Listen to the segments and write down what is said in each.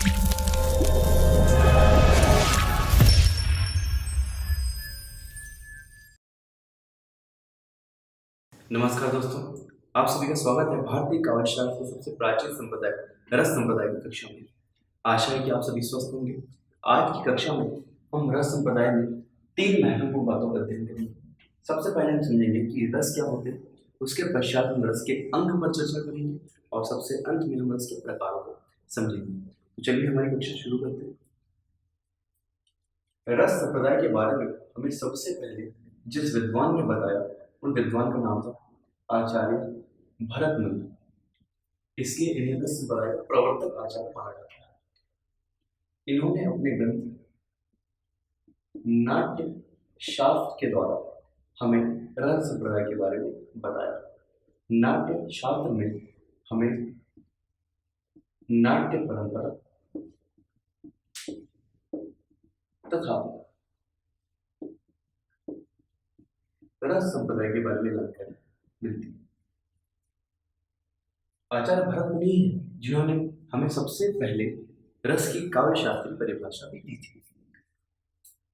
नमस्कार दोस्तों, आप सभी का स्वागत है भारतीय काव्य शास्त्र की सबसे प्राचीन संप्रदाय रस संप्रदाय की कक्षा में। आशा है कि आप सभी स्वस्थ होंगे। आज की कक्षा में हम रस संप्रदाय में 3 महत्वपूर्ण बातों का अध्ययन करेंगे। सबसे पहले हम समझेंगे कि रस क्या होते हैं, उसके पश्चात हम रस के अंग पर चर्चा करेंगे और सबसे अंत में हम रस के प्रकारों को समझेंगे। तो चलिए हमारी कक्षा शुरू करते हैं। रस संप्रदाय के बारे में हमें सबसे पहले जिस विद्वान ने बताया उन विद्वान का नाम था आचार्य भरत मुनि। इसलिए इन्हें रस संप्रदाय का प्रवर्तक आचार्य माना जाता है। इन्होंने अपने ग्रंथ नाट्य शास्त्र के द्वारा हमें रस संप्रदाय के बारे में बताया। नाट्य शास्त्र में हमें नाट्य परंपरा तथा रस संप्रदाय के बारे में जानकारी मिलती है। आचार्य भरत मुनि जिन्होंने हमें सबसे पहले रस की काव्य शास्त्रीय परिभाषा भी दी थी।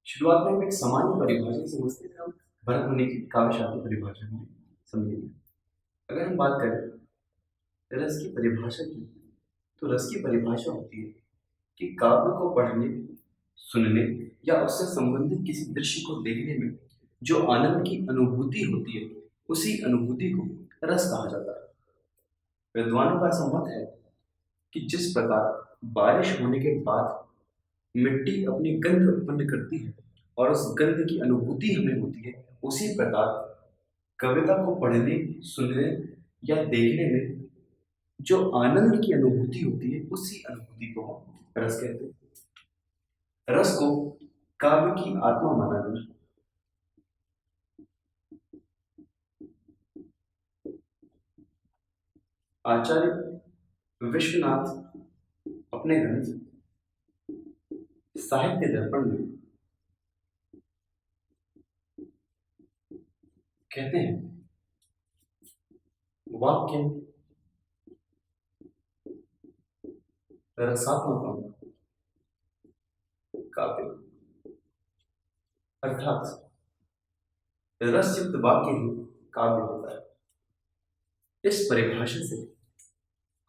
शुरुआत में हम एक सामान्य परिभाषा समझते थे, हम भरत मुनि की काव्य शास्त्रीय परिभाषा में समझेंगे। अगर हम बात करें रस की परिभाषा की, तो रस की परिभाषा होती है कि काव्य को पढ़ने, सुनने या उससे संबंधित किसी दृश्य को देखने में जो आनंद की अनुभूति होती है, उसी अनुभूति को रस कहा जाता है। विद्वानों का सम्मत है कि जिस प्रकार बारिश होने के बाद मिट्टी अपनी गंध उत्पन्न करती है और उस गंध की अनुभूति हमें होती है, उसी प्रकार कविता को पढ़ने, सुनने या देखने में जो आनंद की अनुभूति होती है, उसी अनुभूति को हम रस कहते हैं। रस को काव्य की आत्मा माना गया। आचार्य विश्वनाथ अपने ग्रंथ साहित्य दर्पण में कहते हैं, वाक्य रसात्मक काव्य, अर्थात रसयुक्त वाक्य ही काव्य होता है। इस परिभाषा से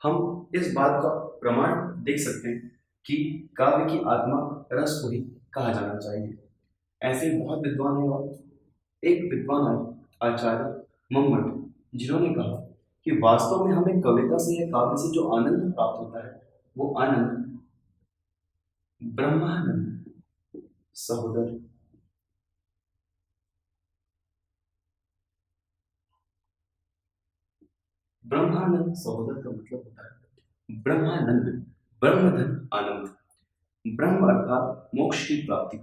हम इस बात का प्रमाण देख सकते हैं कि काव्य की आत्मा रस को ही कहा जाना चाहिए। ऐसे बहुत विद्वान हैं और एक विद्वान है आचार्य मम्मट, जिन्होंने कहा कि वास्तव में हमें कविता से या काव्य से जो आनंद प्राप्त होता है, वो आनंद ब्रह्मानंद सहोदर ब्रह्मानंद सहोदर का मतलब होता है ब्रह्मानंद, ब्रह्मधन आनंद, ब्रह्म अर्थात मोक्ष की प्राप्ति।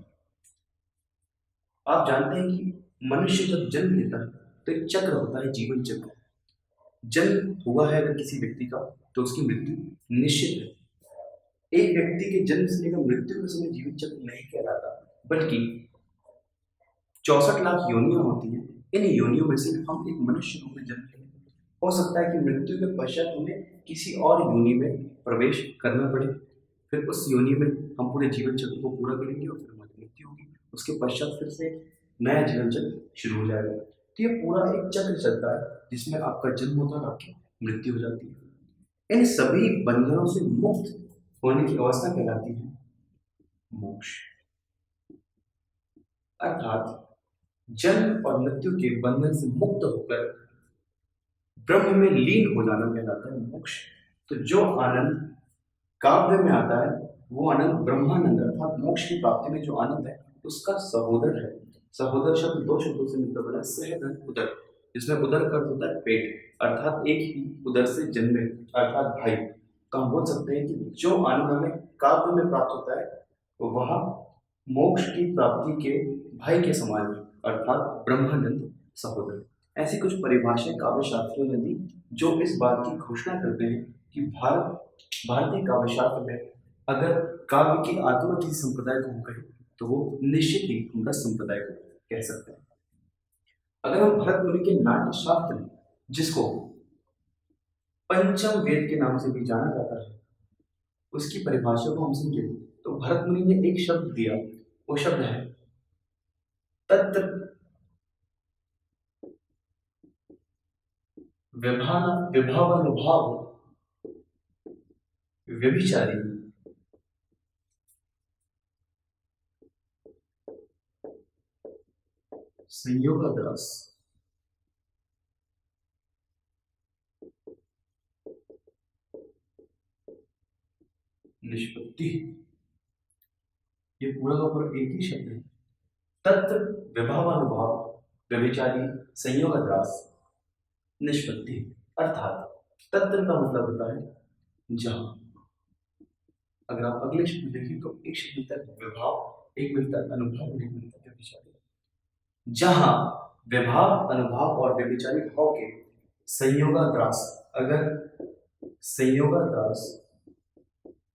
आप जानते हैं कि मनुष्य जब जन्म लेता है तो एक चक्र होता है, जीवन चक्र। जन्म हुआ है अगर किसी व्यक्ति का, तो उसकी मृत्यु निश्चित है। एक व्यक्ति के जन्म से लेकर मृत्यु के समय जीवन चक्र नहीं कहलाता, बल्कि 64 लाख योनियां होती हैं। इन योनियों में से हम एक मनुष्य रूप में जन्म लेंगे। हो सकता है कि मृत्यु के पश्चात हमें किसी और योनि में प्रवेश करना पड़े, फिर उस योनि में हम पूरे जीवन चक्र को पूरा करेंगे और फिर हमारी मृत्यु होगी। उसके पश्चात फिर से नया जीवन चक्र शुरू हो जाएगा। तो ये पूरा एक चक्र चलता है जिसमें आपका जन्म होता है, आपकी मृत्यु हो जाती है। इन सभी बंधनों से मुक्त होने की अवस्था कहलाती है मोक्ष। अर्थात जन्म और मृत्यु के बंधन से मुक्त होकर ब्रह्म में लीन हो जाना कहलाता है मोक्ष। तो जो आनंद काव्य में आता है, वो आनंद ब्रह्मानंद अर्थात मोक्ष की प्राप्ति में जो आनंद है, उसका सहोदर है। सहोदर शब्द 2 शब्दों से मिलकर बना, सहधन उदर, जिसमें उदर का अर्थ होता है पेट, अर्थात एक ही उदर से जन्मे अर्थात भाई। तो हम बोल सकते हैं कि जो आनंद हमें काव्य में प्राप्त होता है, वह मोक्ष की प्राप्ति के भाई के समान है, अर्थात ब्रह्मानंद सहोदर। ऐसी कुछ परिभाषाएं काव्य शास्त्रियों ने दी जो इस बात की घोषणा करते हैं कि भारतीय काव्य शास्त्र में अगर काव्य की आत्मा किसी संप्रदाय को हम कहें, तो वो निश्चित ही हम रस संप्रदाय को कह सकते हैं। अगर हम भरत मुनि के नाट्य शास्त्र, जिसको पंचम वेद के नाम से भी जाना जाता है, उसकी परिभाषा को हम समझे तो भरत मुनि ने एक शब्द दिया, वो शब्द है तत्र विभावानुभाव व्यभिचारी संयोगाद्रास। निष्पत्ति, ये पूरा का पूरा एक ही शब्द है। तत्र विभावानुभाव व्यभिचारी संयोगाद्रास निष्पत्ति, अर्थात तत्र का मतलब होता है जहां। अगर आप अगले शब्द देखें तो एक शब्द मिलता है विभाव, एक मिलता है अनुभव और एक मिलता है व्यभिचारी। जहां विभाव, अनुभव और व्यभिचारी भाव के संयोगाद्रास, अगर संयोगाद्रास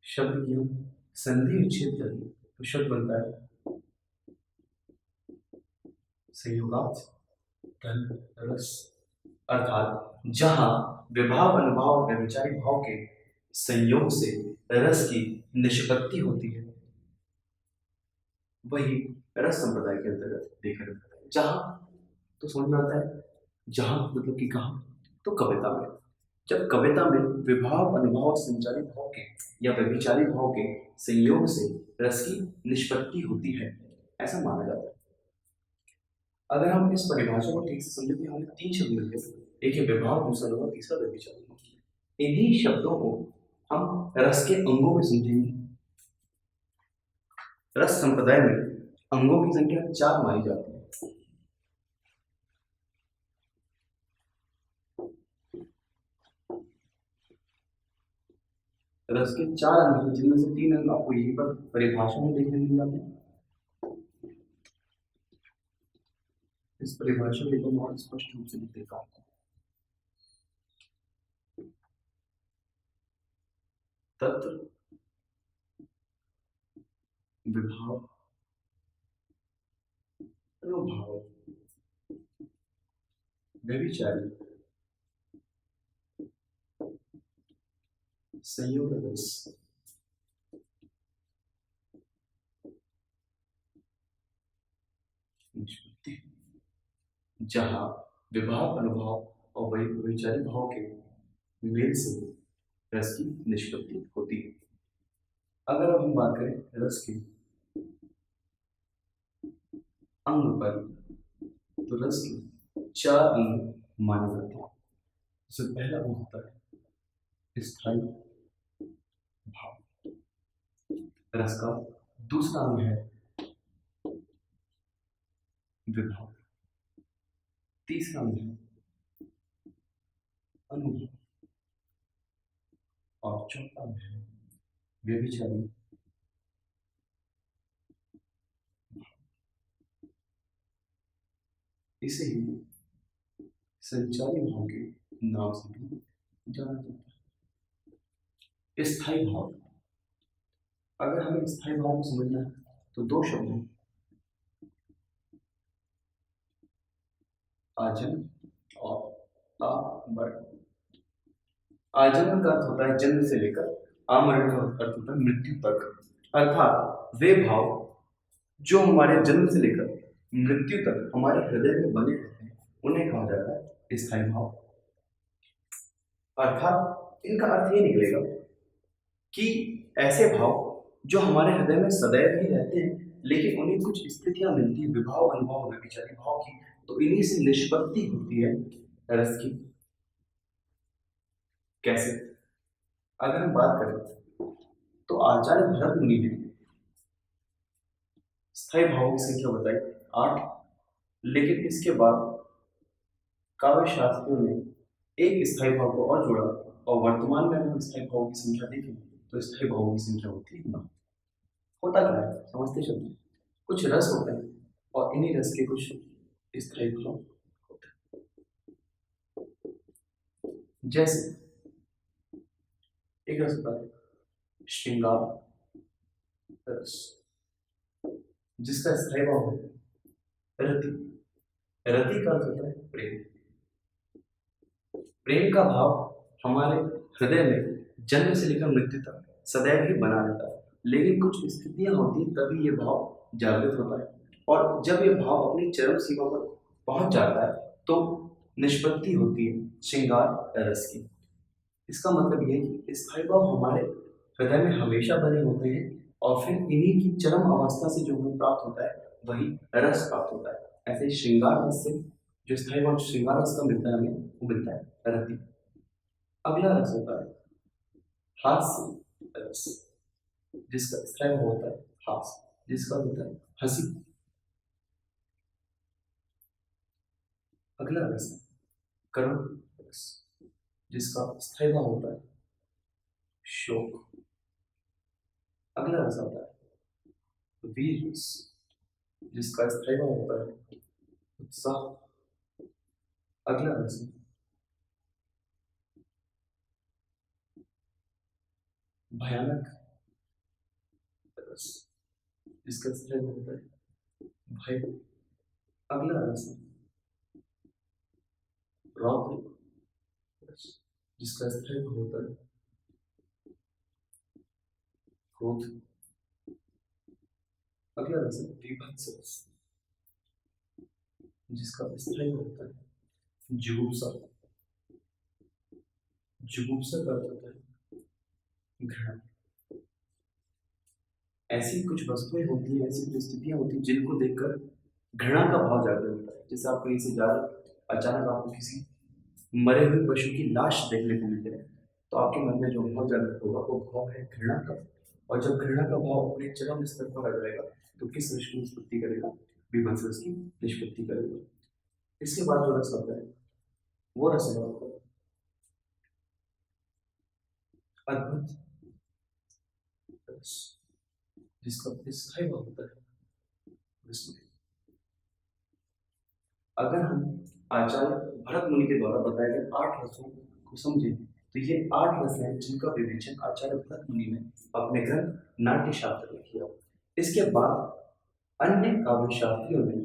शब्द की हम संधि विच्छेद करें तो शब्द बनता है संयोगात धन रस। अर्थात जहां विभाव, अनुभव और व्यभिचारी भाव के संयोग से रस की निष्पत्ति होती है, वही रस संप्रदाय के अंतर्गत देखा जाता है। जहां तो समझ में आता है, जहां मतलब कि कहां, तो कविता में। जब कविता में विभाव, अनुभव और संचारी भाव के या व्यभिचारी भाव के संयोग से रस की निष्पत्ति होती है, ऐसा माना जाता है। अगर हम इस परिभाषा को ठीक से समझे तो हमें तीन शब्द मिलते हैं, एक है विभाव, दूसरा अनुभव, तीसरा व्यभिचारी। इन्हीं शब्दों को हम रस के अंगों में समझेंगे। रस संप्रदाय में अंगों की संख्या 4 मानी जाती है। रस के 4 अंग हैं, जिनमें से 3 अंग आपको यहीं पर परिभाषा में देखने मिल जाते हैं। इस परिभाषा को मैं और स्पष्ट रूप से लिख देता हूं। तत्र विभाव, अनुभव, व्यभिचारी संयोग रस। जहां विभाव, अनुभव और व्यभिचारी भाव के मेल से रस की निष्पत्ति होती है। अगर अब हम बात करें रस के अंग पर, तो रस के 4 अंग माने जाते हैं। सबसे पहला अंग होता है स्थायी भाव, रस का दूसरा अंग है विभाव, तीसरा अंग है अनुभव और चौथा अंग है व्यभिचारी। इसे ही संचारी भाव के नाम से भी जाना जाता है। स्थायी भाव, अगर हमें स्थायी भाव को समझना है तो 2 शब्द हैं, आजन और आमरण। आजन्म का अर्थ होता है जन्म से लेकर, आमरण का अर्थ होता है मृत्यु तक। अर्थात वे भाव जो हमारे जन्म से लेकर मृत्यु तक हमारे हृदय में बने रहते हैं, उन्हें कहा जाता है स्थायी भाव। अर्थात इनका अर्थ ये निकलेगा कि ऐसे भाव जो हमारे हृदय में सदैव ही रहते हैं, लेकिन उन्हें कुछ स्थितियां मिलती है विभाव, अनुभव, व्यभिचारी भाव की, तो इन्हीं से निष्पत्ति होती है रस की। कैसे? अगर हम बात करें तो आचार्य भरत मुनि ने स्थायी भावों की संख्या बताई 8, लेकिन इसके बाद काव्य शास्त्रियों ने एक स्थायी भाव को और जोड़ा, और वर्तमान में हम स्थायी भावों की संख्या देखें तो स्थायी भावों की संख्या होती है 9। होता क्या है समझते चलिए। कुछ रस होते हैं और इन्हीं रस के कुछ स्थायी भाव होते हैं। जैसे एक रस होता है श्रृंगार रस, जिसका स्थायी भाव है रति। रति का अर्थ होता है प्रेम। प्रेम का भाव हमारे हृदय में जन्म से लेकर मृत्यु तक सदैव ही बना रहता है, लेकिन कुछ स्थितियां होती हैं तभी ये भाव जागृत होता है, और जब ये भाव अपनी चरम सीमा पर पहुंच जाता है तो निष्पत्ति होती है श्रृंगार रस की। इसका मतलब ये है कि स्थायी भाव हमारे हृदय में हमेशा बने होते हैं, और फिर इन्हीं की चरम अवस्था से जो हमें प्राप्त होता है वही रस प्राप्त होता है। ऐसे ही श्रृंगार रस से जो स्थायी भाव श्रृंगार रस का मिलता है हमें, वो मिलता है रति। अगला रस होता है हास्य रस, जिसका स्थायी भाव होता है हास्य, जिसका होता है हंसी। अगला रस है करुण रस, जिसका स्थायी भाव होता है शोक। अगला रस आता है वीर रस, जिसका स्थायी भाव होता है उत्साह। अगला रस है भयानक रस, जिसका स्थायी भाव होता है भय। अगला रस है रौद्र रस, जिसका स्थायी भाव होता है क्रोध। अगला रस है विभत्स रस, जिसका स्थायी भाव होता है जुगुप्सा। जुगुप्सा का अर्थ होता है घृणा। ऐसी कुछ वस्तुएं होती हैं, ऐसी परिस्थितियां होती हैं जिनको देखकर घृणा का भाव जागृत होता है। जैसे आप कहीं से जा रहे, अचानक आपको किसी मरे हुए पशु की लाश देखने को मिल जाए, तो आपके मन में जो भाव जागृत होगा वो भाव है घृणा का। और जब घृणा का भाव अपने चरम स्तर पर आ जाएगा तो किस रस की निष्पत्ति करेगा? विभत्स रस की निष्पत्ति करेगा। इसके बाद जो रस आता है वो रस है अद्भुत रस, जिसका स्थायी भाव होता है विस्मय। अगर हम आचार्य भरत मुनि के द्वारा बताए गए 8 रसों को समझें तो ये 8 रस हैं जिनका विवेचन आचार्य भरत मुनि ने अपने ग्रंथ नाट्य शास्त्र में किया। इसके बाद अन्य काव्य शास्त्रियों ने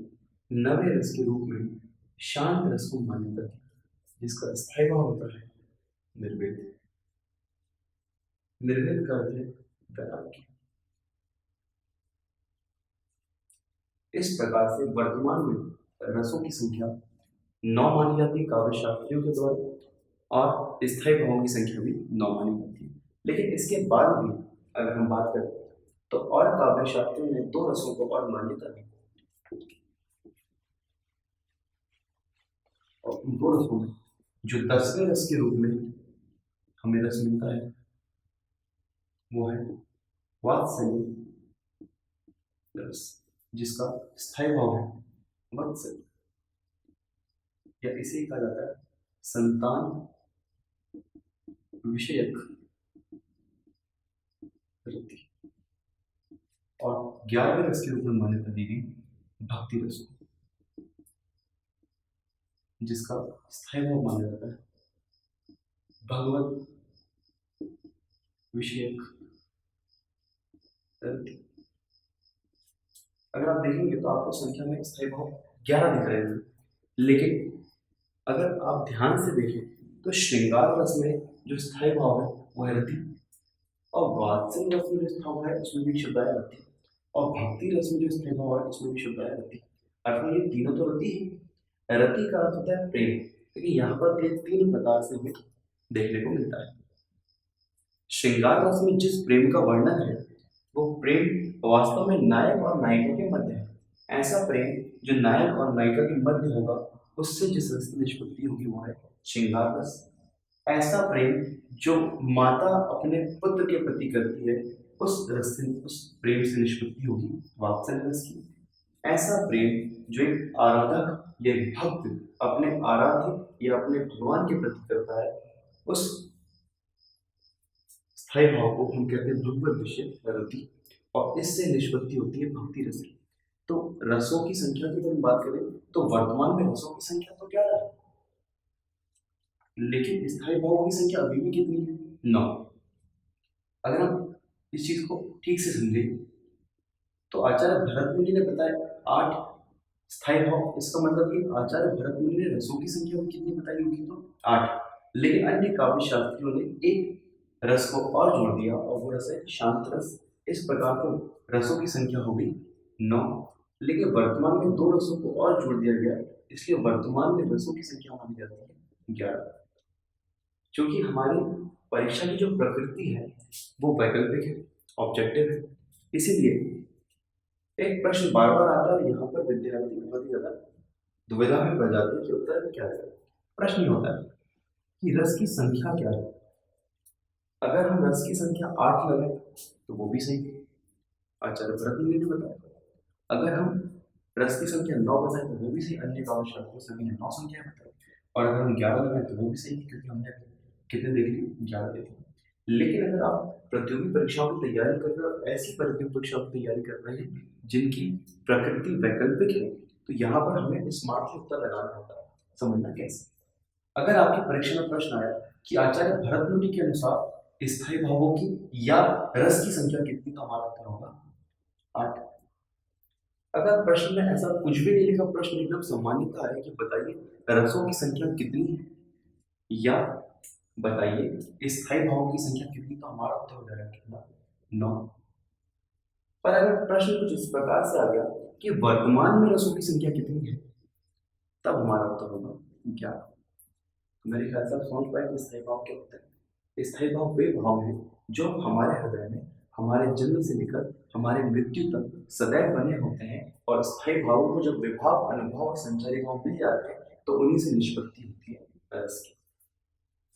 नवे रस के रूप में शांत रस को मान्यता दी, जिसका स्थायी भाव होता है निर्वेद। निर्वेद का अर्थ है वैराग्य। इस प्रकार से वर्तमान में रसों की संख्या 9 मानी जाती है काव्य शास्त्रियों के द्वारा, और स्थायी भावों की संख्या भी 9 मानी जाती है। लेकिन इसके बाद भी अगर हम बात करें तो और काव्य शास्त्रियों ने 2 रसों को और मान्यता दी, और उन 2 रसों में जो 10वें रस के रूप में हमें रस मिलता है वो है वात्सल्य रस, जिसका स्थायी भाव है वात्सल्य, या इसे कहा जाता है संतान विषयक रति। और 11वें रस के रूप में मान्यता दी गई भक्ति रस को, जिसका स्थायी भाव माना जाता है भगवत विषयक रति। अगर आप देखेंगे तो आपको संख्या में स्थायी भाव 11 दिख रहे हैं, लेकिन अगर आप ध्यान से देखें तो श्रृंगार रस में जो स्थायी भाव है वो है रति, और वात्सल्य रस में जो स्थायी भाव है उसमें भी शब्द आया रति, और भक्ति रस में जो स्थायी भाव है उसमें भी शब्द आया रति। अर्थात ये तीनों तो रति है। रति का अर्थ होता है प्रेम, लेकिन यहाँ पर ये 3 प्रकार से हमें देखने को मिलता है। श्रृंगार रस में जिस प्रेम का वर्णन है वो प्रेम वास्तव में नायक और नायिका के मध्य है। ऐसा प्रेम जो नायक और नायिका के मध्य होगा उससे जिस रस की निष्पत्ति होगी वो है श्रृंगार रस। ऐसा प्रेम जो माता अपने पुत्र के प्रति करती है उस रस से, उस प्रेम से निष्पत्ति होगी वात्सल्य रस की। ऐसा प्रेम जो एक आराधक या भक्त अपने आराध्य या अपने भगवान के प्रति करता है उस स्थायी भाव को हम कहते हैं भगवत विषय रति, और इससे निष्पत्ति होती है भक्ति रस की। तो रसों की संख्या की अगर हम बात करें तो वर्तमान में रसों की संख्या तो 11 है, लेकिन स्थायी भावों की संख्या अभी भी कितनी है? 9। अगर हम इस चीज को ठीक से समझें तो आचार्य भरत मुनि ने बताया 8 स्थायी भाव, इसका मतलब कि आचार्य भरत मुनि ने रसों की संख्या भी कितनी बताई होगी? तो 8। लेकिन अन्य काव्य शास्त्रियों ने एक रस को और जोड़ दिया और वो रस है शांत रस। इस प्रकार के रसों की संख्या हो गई 9। लेकिन वर्तमान में दो रसों को और जोड़ दिया गया, इसलिए वर्तमान में रसों की संख्या मानी जाती है 11। क्योंकि हमारी परीक्षा की जो प्रकृति है वो वैकल्पिक है, ऑब्जेक्टिव है, इसीलिए एक प्रश्न बार बार आता है और यहाँ पर विद्यार्थी बहुत ही ज्यादा दुविधा में पड़ जाते हैं कि उत्तर में क्या है। प्रश्न ये होता है कि रस की संख्या क्या है। अगर हम रस की संख्या 8 लगाए तो वो भी सही है, आचार्य भरत मुनि ने बताया। अगर हम रस की संख्या 9 बताएं तो वो भी सही, अन्य काव्यशास्त्रों सभी ने 9 संख्या बताई। और अगर हम 11 लगाएं तो वो भी सही है, क्योंकि हमने कितने देख ली, 11 देख ली। लेकिन अगर आप प्रतियोगी परीक्षाओं की तैयारी कर रहे हो, ऐसी प्रतियोगी परीक्षाओं की तैयारी कर रहे हैं जिनकी प्रकृति वैकल्पिक है, तो यहाँ पर हमें स्मार्टली उत्तर लगाना होता है। समझना कैसे? अगर आपकी परीक्षा में प्रश्न आया कि आचार्य भरत मुनि के अनुसार स्थायी भावों की या रस की संख्या कितनी, तो हमारा उत्तर होगा 8। अगर प्रश्न में ऐसा कुछ भी नहीं लिखा, प्रश्न एकदम सामान्यता है कि बताइए रसों की संख्या कितनी है या बताइए स्थायी भावों की संख्या कितनी, तो हमारा उत्तर हो जाएगा कितना, 9। पर अगर प्रश्न कुछ इस प्रकार से आ गया कि वर्तमान में रसों की संख्या कितनी है, तब हमारा उत्तर होगा 11। मेरे ख्याल से आप समझ पाए कि स्थायी भाव क्या होता है। स्थायी भाव वे भाव हैं जो हमारे हृदय में हमारे जन्म से लेकर हमारे मृत्यु तक सदैव बने होते हैं, और स्थायी भावों को जब विभाव, अनुभव और संचारी भाव मिल जाते हैं तो उन्हीं से निष्पत्ति होती है रस की।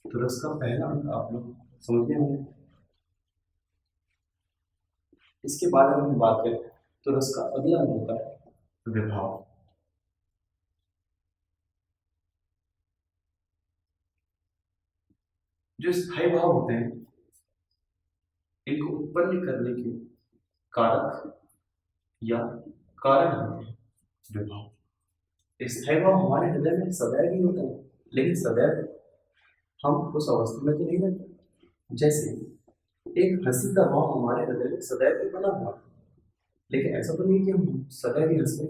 तो रस का पहला अंक आप लोग समझ गए होंगे। इसके बाद अगर हम बात करें तो रस का अगला अंक होता है विभाव। जो स्थायी भाव होते हैं इनको उत्पन्न करने के कारक या कारण होते हैं विभाव। स्थायी भाव हमारे हृदय में सदैव ही होता है, लेकिन सदैव हम उस अवस्था में तो नहीं रहते। जैसे एक हंसी का भाव हमारे हृदय में सदैव ही बना हुआ, लेकिन ऐसा तो नहीं कि हम सदैव ही हंसते,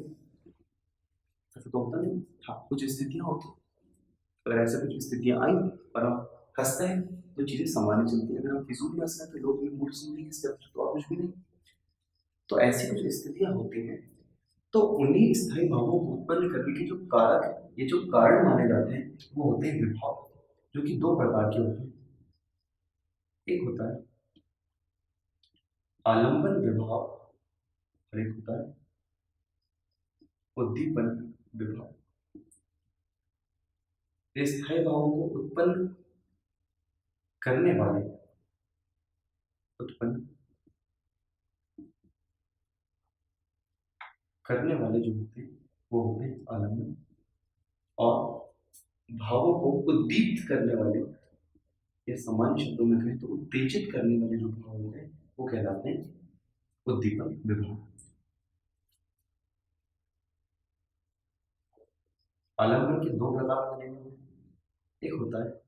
ऐसा तो होता नहीं। हाँ, कुछ स्थितियां होती, अगर ऐसे कुछ स्थितियां आई और हम हंसते हैं तो चीजें सामान्य चलती है। अगर हम फिजूल हंस रहे हैं तो लोग मूड समझेंगे इसके अंदर तो और कुछ भी नहीं। तो ऐसी कुछ स्थितियां होती हैं, तो उन्हीं स्थायी भावों को उत्पन्न करने के जो कारक, ये जो कारण माने जाते हैं, वो होते हैं विभाव, जो कि दो प्रकार के होते हैं। एक होता है आलंबन विभाव और एक होता है उद्दीपन विभाव। स्थायी भावों को उत्पन्न करने वाले, उत्पन्न करने वाले जो होते हैं वो होते हैं आलंबन, और भावों को उद्दीप्त करने वाले, या सामान्य शब्दों में कहें तो उत्तेजित करने वाले जो भाव होते हैं वो कहलाते हैं उद्दीपन विभाव। आलंबन के दो प्रकार बने हुए हैं, एक होता है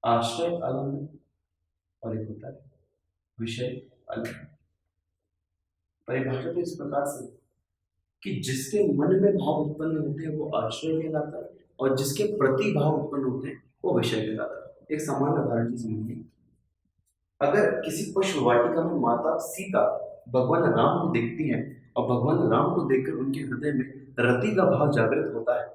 आश्रय आलंबन और एक होता है विषय आलंबन। परिभाषा तो इस प्रकार से कि जिसके मन में भाव उत्पन्न होते हैं वो आश्रय कहलाता है, और जिसके प्रति भाव उत्पन्न होते हैं वो विषय कहलाता है। एक सामान्य उदाहरण से समझिए, अगर किसी पुष्प वाटिका में माता सीता भगवान राम को देखती हैं और भगवान राम को देखकर उनके हृदय में रति का भाव जागृत होता है,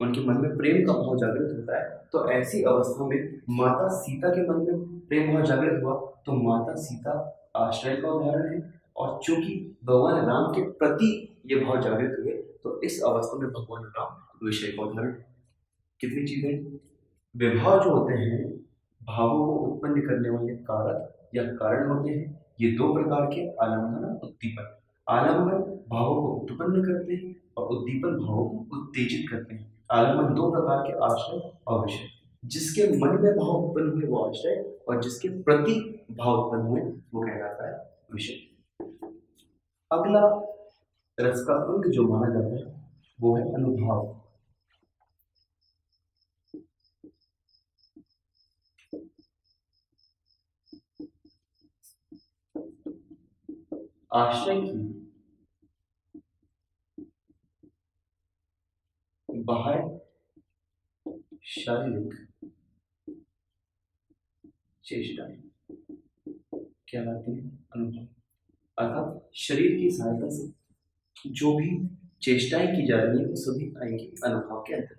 उनके मन में प्रेम का भाव जागृत होता है, तो ऐसी अवस्था में माता सीता के मन में प्रेम भाव जागृत हुआ तो माता सीता आश्रय का उदाहरण है, और चूंकि भगवान राम के प्रति ये भाव जागृत हुए तो इस अवस्था में भगवान राम विषय का उदाहरण। कितनी चीजें, विभाव जो होते हैं भावों को उत्पन्न करने वाले कारक या कारण होते हैं, ये दो प्रकार के, आलंबन और उद्दीपन। आलंबन भावों को उत्पन्न करते हैं और उद्दीपन भावों को उत्तेजित करते हैं। आलंबन दो प्रकार के, आश्रय और विषय। जिसके मन में भाव उत्पन्न हुए वो आश्रय, और जिसके प्रति भाव उत्पन्न हुए वो कहलाता है विषय। अगला रस का अंग जो माना जाता है वो है अनुभाव। आश्रय की बाह्य शारीरिक चेष्टाएं कहलाती हैं अनुभव। अर्थात शरीर की सहायता से जो भी चेष्टाएं की जा रही है वो सभी आएंगी अनुभव के अंतर्गत।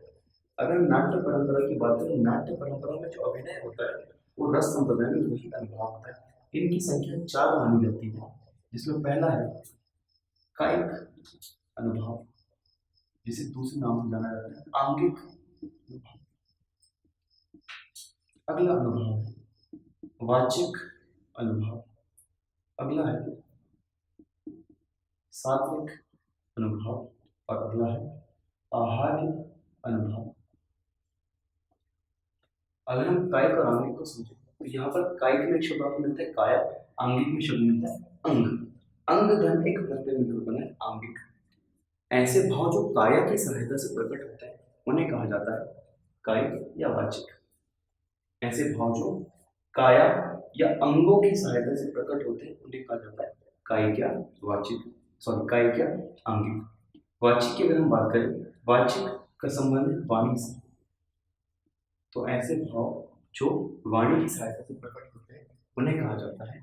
अगर नाट्य परंपरा की बात करें, नाट्य परंपरा में जो अभिनय होता है वो रस संप्रदाय में वही अनुभव होता है। इनकी संख्या 4 मानी जाती है, जिसमें पहला है कायिक अनुभव, जिसे दूसरे नाम से जाना जाता है आंगिक अनुभव। अगला अनुभव है वाचिक अनुभव। अगला है सात्विक अनुभव और अगला है आहार्य अनुभव। अगर हम कायिक और आंगिक को समझें तो यहाँ पर कायिक में एक शब्द आपको मिलता है काया, आंगिक में शब्द मिलता है अंग। अंग धन एक प्रत्यय मिलकर बना है आंगिक। ऐसे भाव जो काया की सहायता से प्रकट होते हैं उन्हें कहा जाता है कायिक या वाचिक। ऐसे भाव जो काया या अंगों की सहायता से प्रकट होते हैं उन्हें कहा जाता है कायिक या वाचिक, कायिक या आंगिक। वाचिक की अगर हम बात करें, वाचिक का संबंध है वाणी से, तो ऐसे भाव जो वाणी की सहायता से प्रकट होते हैं उन्हें कहा जाता है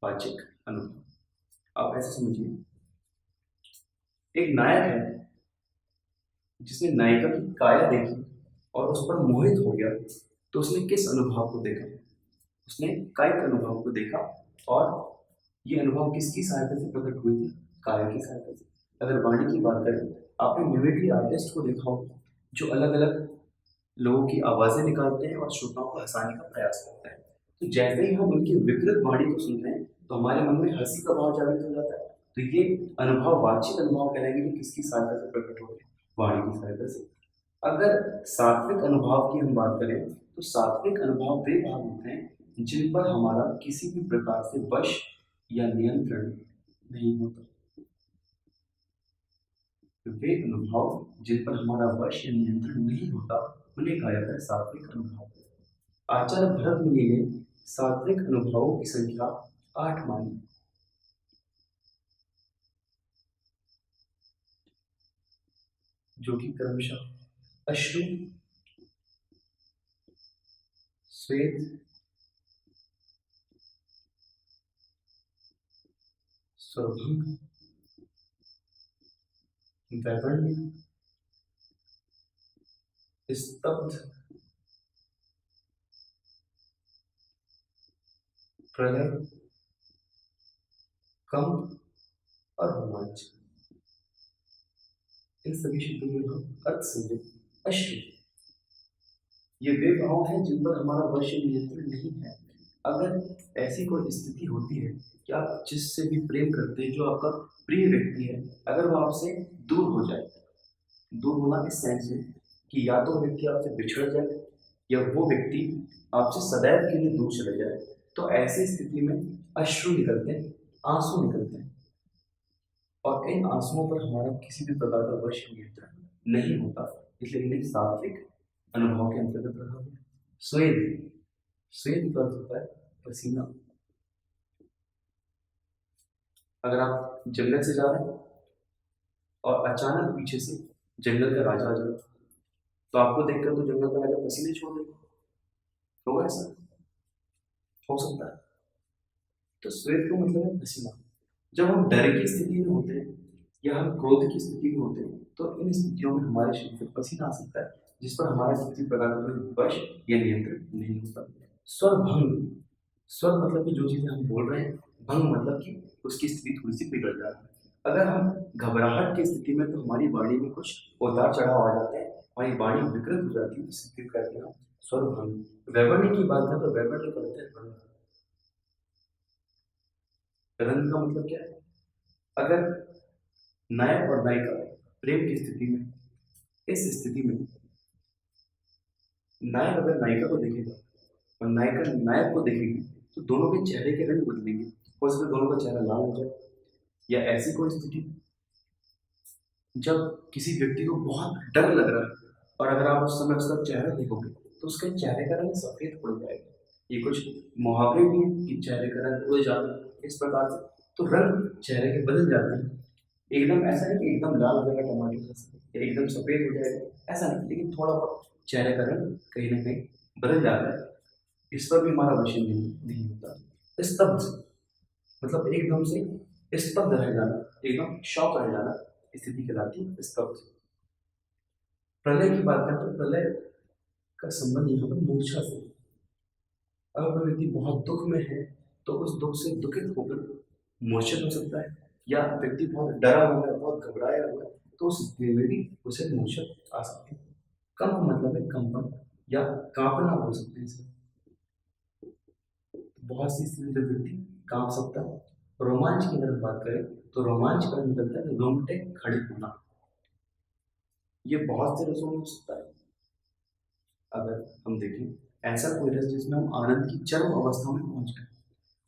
वाचिक अनुभव। आप ऐसे समझिए, एक नायक है जिसने नायिका की काया देखी और उस पर मोहित हो गया, तो उसने किस अनुभव को देखा? उसने कायिक अनुभव को देखा। और ये अनुभव किसकी सहायता से प्रकट हुई थी? काया की सहायता से। अगर वाणी की बात करें, आपने मिमिक्री आर्टिस्ट को देखा होगा जो अलग अलग लोगों की आवाजें निकालते हैं और श्रोताओं को हंसाने का प्रयास करते हैं। तो जैसे ही हम उनकी विकृत वाणी को सुनते हैं तो हमारे मन में हंसी का भाव जागृत हो जाता है। तो ये अनुभव वाचिक अनुभव कहलाएंगे जो किसकी सहायता से प्रकट हो रहे हैं? वाणी की सहायता से। अगर सात्विक अनुभव की हम बात करें तो सात्विक अनुभव वे भाव होते हैं जिन पर हमारा किसी भी प्रकार से वश या नियंत्रण नहीं होता। वे अनुभव जिन पर हमारा वश या नियंत्रण नहीं होता उन्हें कहा जाता है सात्विक अनुभव। आचार्य भरत मुनि ने सात्विक अनुभवों की संख्या 8 मानी, जो कि क्रमशः अश्रु, श्वेत, स्वरभंग, वैवर्ण्य, स्तब्ध, प्रलय, कंप और रोमांच। इन सभी शब्दों में हम अर्थ समझे। अश्रु, ये वे भाव हैं जिन पर हमारा वश या नियंत्रण नहीं है। अगर ऐसी कोई स्थिति होती है कि आप जिससे भी प्रेम करते हैं, जो आपका प्रिय व्यक्ति है, अगर वो आपसे दूर हो जाए, दूर होना इस सेंस में कि या तो व्यक्ति आपसे बिछड़ जाए या वो व्यक्ति आपसे सदैव के लिए दूर चले जाए, तो ऐसी स्थिति में अश्रु निकलते हैं, आंसू निकलते हैं। और इन आंसुओं पर हमारा किसी भी प्रकार का वश नियंत्रण नहीं होता, इसलिए इन्हें सात्विक अनुभव के अंतर्गत रखा गया। स्वेद, स्वेद का अर्थ होता है पसीना। अगर आप जंगल से जा रहे हैं और अचानक पीछे से जंगल का राजा आ जाए, तो आपको देखकर तो जंगल का राजा पसीने छोड़ देगा, होगा ऐसा? हो सकता है। तो स्वेद का मतलब है पसीना। जब हम डर की स्थिति में होते हैं या हम क्रोध की स्थिति में होते हैं, तो इन स्थितियों में हमारे शरीर पर पसीना आ सकता है, जिस पर हमारा किसी प्रकार का वश या नियंत्रण नहीं होता। स्वर भंग, स्वर मतलब कि जो चीजें हम बोल रहे हैं, भंग मतलब कि उसकी स्थिति थोड़ी सी बिगड़ जा रही है। अगर हम घबराहट की स्थिति में, तो हमारी वाणी में कुछ उतार चढ़ाव आ जाते हैं, हमारी वाणी विकृत हो जाती है, जिससे कहते हैं स्वर भंग। वैवर्ण्य की बात करें तो वैवर्ण्य कहते हैं रंग। रंग का मतलब क्या है? अगर नायक और नायिका प्रेम की स्थिति में, इस स्थिति में नायक अगर नायिका को देखेगा और नायिका नायक को देखेगी, तो दोनों के चेहरे के रंग बदलेंगे। हो सकता है दोनों का चेहरा लाल हो जाए। या ऐसी कोई स्थिति जब किसी व्यक्ति को बहुत डर लग रहा है और अगर आप उस समय उसका चेहरा देखोगे तो उसके चेहरे का रंग सफेद पड़ जाएगा। ये कुछ मुहावरे भी हैं कि चेहरे का रंग उड़ जाता है इस प्रकार से। तो रंग चेहरे के बदल जाते हैं। एकदम ऐसा नहीं कि एकदम लाल हो जाएगा टमाटर जैसा या एकदम सफेद हो जाएगा, ऐसा नहीं, लेकिन थोड़ा बहुत चेहरे का रंग कहीं ना कहीं बदल जाता है। इस पर भी हमारा वश नहीं होता। स्तब्ध मतलब एकदम से स्तब्ध रह जाना, एकदम शॉक रह जाना, स्थिति कहलाती है स्तब्ध। प्रलय की बात करें तो प्रलय का संबंध यहाँ पर मूर्छा से। अगर कोई व्यक्ति बहुत दुख में है तो उस दुख से दुखित होकर मूर्छित हो सकता है, या व्यक्ति बहुत डरा हुआ है, बहुत घबराया हुआ है, तो उस स्थिति में भी उसे मूर्छित आ सकती है। कंप मतलब है कंपन या कांपना हो सकते हैं। बहुत सी स्थिति में व्यक्ति कांप सकता है। रोमांच की अगर बात करें तो रोमांच का निकलता है रोंगटे खड़े होना। ये बहुत से रसों में हो सकता है। अगर हम देखें ऐसा कोई रस जिसमें हम आनंद की चरम अवस्था में पहुंच गए,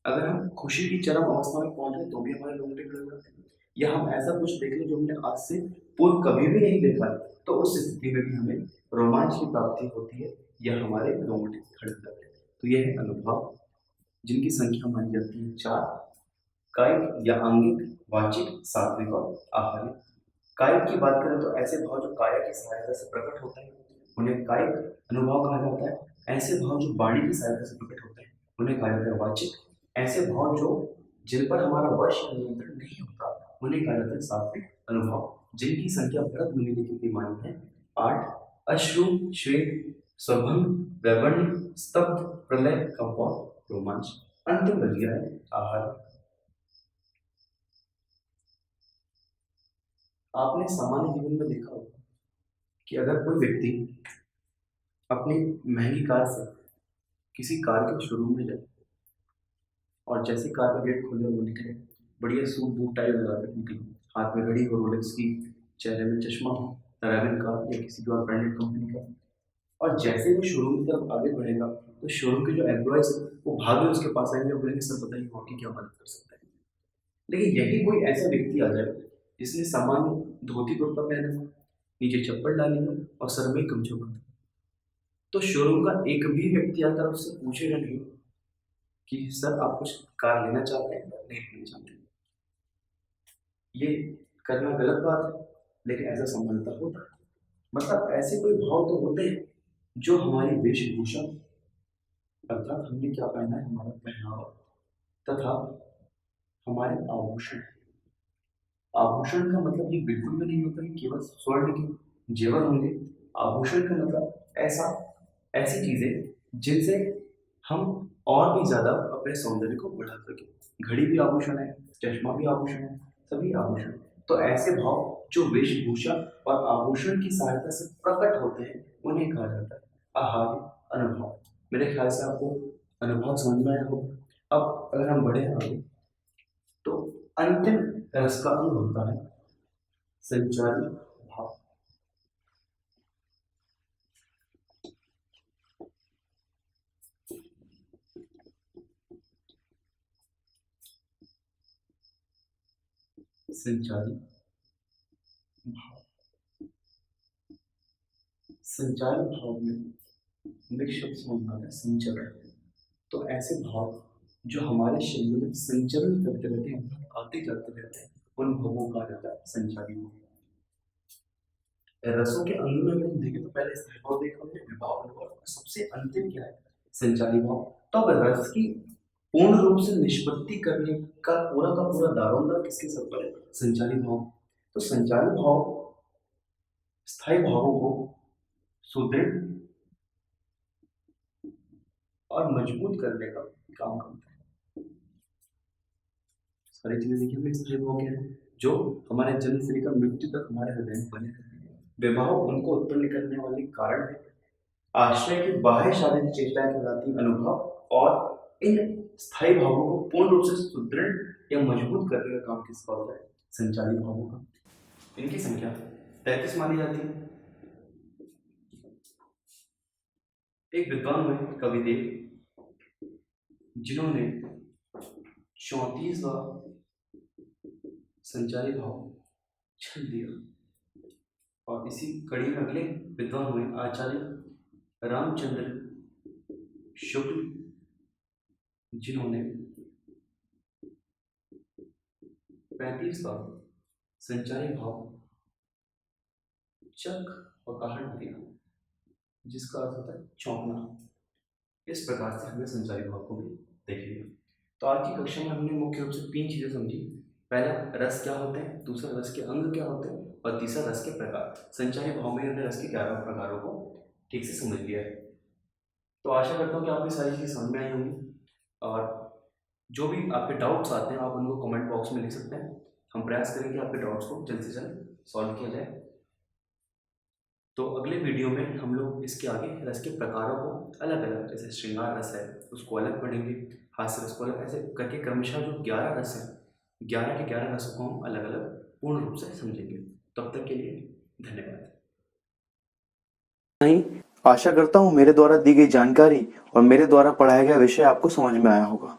अगर हम खुशी की चरम अवस्था में पहुंच गए तो भी हमारे रोंगटे खड़े हो जाते हैं। या हम ऐसा कुछ देख लें जो हमने आज से पूर्व कभी भी नहीं देखा है, तो उस स्थिति में भी हमें रोमांच की प्राप्ति होती है या हमारे रोंगटे खड़े हो जाते हैं। तो यह है अनुभव जिनकी संख्या मानी जाती है 4। कायिक या आंगिक, वाचिक, सात्विक और आहारिक। कायिक की बात करें तो ऐसे भाव जो काया की सहायता से प्रकट होते हैं उन्हें कायिक अनुभव कहा जाता है। ऐसे भाव जो वाणी की सहायता से प्रकट होते हैं उन्हें कहा जाता है वाचिक। ऐसे भाव जो जिन पर हमारा वश नियंत्रण नहीं होता उन्हें कहा जाता है सात्विक अनुभव, जिनकी संख्या भरत मुनि ने कितनी मानी है 8। अश्रु, श्वेत, स्वभंग, वैवण्य, स्तब्ध, प्रलय, कंप और रोमांच। अंतिम बच गया है आहार। आपने सामान्य जीवन में देखा होगा कि अगर कोई व्यक्ति अपनी महंगी कार से किसी कार के शोरूम में जाए और जैसे कार का गेट खोले वो निकले, बढ़िया सूट बूट टाई लगा कर निकले, हाथ में घड़ी हो, रोलेक्स की, चेहरे में चश्मा हो, तराविन का या किसी भी और ब्रांडेड कंपनी का, और जैसे वो शोरूम की तरफ आगे बढ़ेगा तो शोरूम के जो एम्प्लॉयज वो भागे उसके पास आएंगे और बोलेंगे सर बताइए आपकी क्या मदद कर सकते हैं। लेकिन यही कोई ऐसा व्यक्ति आ जाए जिसने सामान्य धोती कुर्ता पहना हो, नीचे चप्पल डाली हो और सर में गमछा बांधा, तो शोरूम का एक भी व्यक्ति आकर उससे पूछेगा नहीं कि सर आप कुछ कार लेना चाहते हैं या नहीं लेना चाहते हैं। ये करना गलत बात है, लेकिन ऐसा संभवतः होता है। मतलब ऐसे कोई भाव तो होते हैं जो हमारी वेशभूषा, अर्थात हमने क्या पहना है, हमारा पहनावा तथा हमारे आभूषण। आभूषण का मतलब ये बिल्कुल भी नहीं होता कि केवल स्वर्ण के जेवर होंगे। आभूषण का मतलब ऐसा ऐसी चीजें जिनसे हम और भी ज्यादा अपने सौंदर्य को बढ़ा सके। घड़ी भी आभूषण है, चश्मा भी आभूषण है, सभी आभूषण। तो ऐसे भाव जो वेशभूषा और आभूषण की सहायता से प्रकट होते हैं उन्हें कहा जाता है आहार्य अनुभव। मेरे ख्याल से आपको अनुभव समझ में आया होगा। अब अगर हम बढ़े आगे तो अंतिम रस का अंग होता है संचारी भाव। संचारी भाव, संचारी भाव में हमें शब्द समझना है संचरण। तो ऐसे भाव जो हमारे शरीर में संचरण करते रहते हैं, आते जाते रहते हैं, उन भावों का कहा जाता है संचारी भाव। रसों के अंग में अगर हम देखें तो पहले स्थायी भाव देखा हमने, विभाव अनुभव, सबसे अंतिम क्या है संचारी भाव। तो अब रस की पूर्ण रूप से निष्पत्ति करने का पूरा दारोमदार किसके सर पर है, संचारी भाव। तो संचारी भाव स्थायी भावों को सुदृढ़ और मजबूत करने का काम करता है। सारी चीजें देखिए हमने स्थायी भाव क्या है, जो हमारे जन्म से लेकर मृत्यु तक हमारे हृदय में बने रहते हैं। विवाह उनको उत्पन्न करने वाले कारण है। आश्रय की बाह्य शारीरिक चेष्टाएं कहलाती अनुभव, और इन स्थायी भावों को पूर्ण रूप से सुदृढ़ या मजबूत करने का काम किसका होता है, संचारी भावों का। इनकी संख्या 33 मानी जाती है। एक विद्वान हुए कविदेव जिन्होंने 34वां संचारी भाव छल दिया, और इसी कड़ी में अगले विद्वान हुए आचार्य रामचंद्र शुक्ल जिन्होंने 35वां संचारी भाव चक और आहट दिया, जिसका अर्थ होता है चौंकना। इस प्रकार से हमने संचारी भाव को भी देख लिया। तो आज की कक्षा में हमने मुख्य रूप से 3 चीजें समझी। पहला, रस क्या होते हैं, दूसरा, रस के अंग क्या होते हैं, और तीसरा, रस के प्रकार। संचारी भाव में हमने रस के 11 प्रकारों को ठीक से समझ लिया है। तो आशा करता हूँ कि आपको सारी चीजें समझ में आई होंगी, और जो भी आपके डाउट्स आते हैं आप उनको कमेंट बॉक्स में लिख सकते हैं। हम प्रयास करेंगे आपके डाउट्स को जल्द से जल्द सॉल्व किया जाए। तो अगले वीडियो में हम लोग इसके आगे रस के प्रकारों को अलग अलग, जैसे श्रृंगार रस है उसको अलग पढ़ेंगे, हास्य रस को अलग, ऐसे करके क्रमशः जो 11 रस है 11 के 11 रसों को हम अलग अलग पूर्ण रूप से समझेंगे। तब तक के लिए धन्यवाद। नहीं, आशा करता हूँ मेरे द्वारा दी गई जानकारी और मेरे द्वारा पढ़ाया गया विषय आपको समझ में आया होगा।